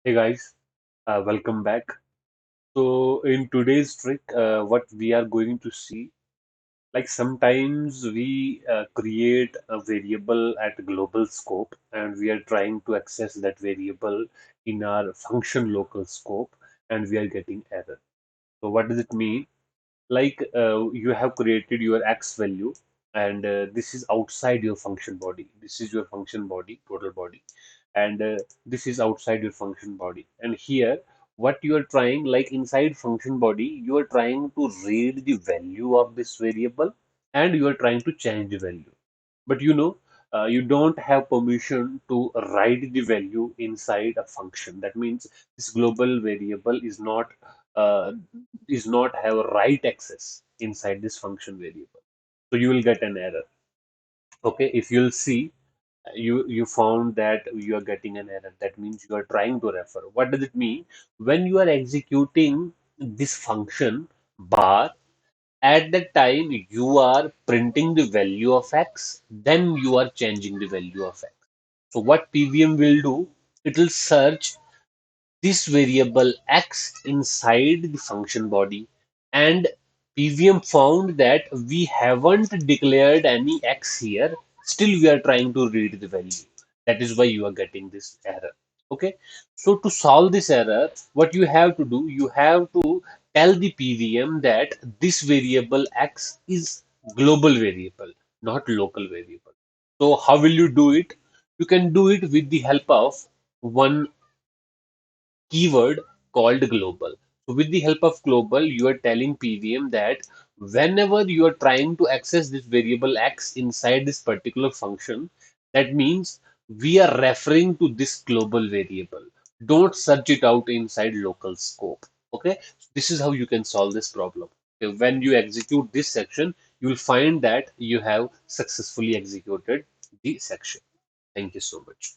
Hey guys, welcome back. So in today's trick, what we are going to see, like sometimes we create a variable at global scope and we are trying to access that variable in our function local scope and we are getting error. So what does it mean? Like you have created your x value and this is outside your function body. This is your function body, total body, and this is outside your function body. And here, what you are trying, like inside function body, you are trying to read the value of this variable and you are trying to change the value. But you don't have permission to write the value inside a function. That means this global variable uh, is not have a right access inside this function variable. So you will get an error. Okay, if you'll see, you found that you are getting an error. That means you are trying to refer. What does it mean? When you are executing this function bar, at the time you are printing the value of x, then you are changing the value of x. So what PVM will do, it will search this variable x inside the function body, and PVM found that we haven't declared any x here, still we are trying to read the value. That is why you are getting this error. Okay, so to solve this error, what you have to do, you have to tell the PVM that this variable x is global variable, not local variable. So how will you do it? You can do it with the help of one keyword called global. So with the help of global, you are telling PVM that whenever you are trying to access this variable x inside this particular function, that means we are referring to this global variable. Don't search it out inside local scope. Okay, this is how you can solve this problem. Okay, when you execute this section, you will find that you have successfully executed the section. Thank you so much.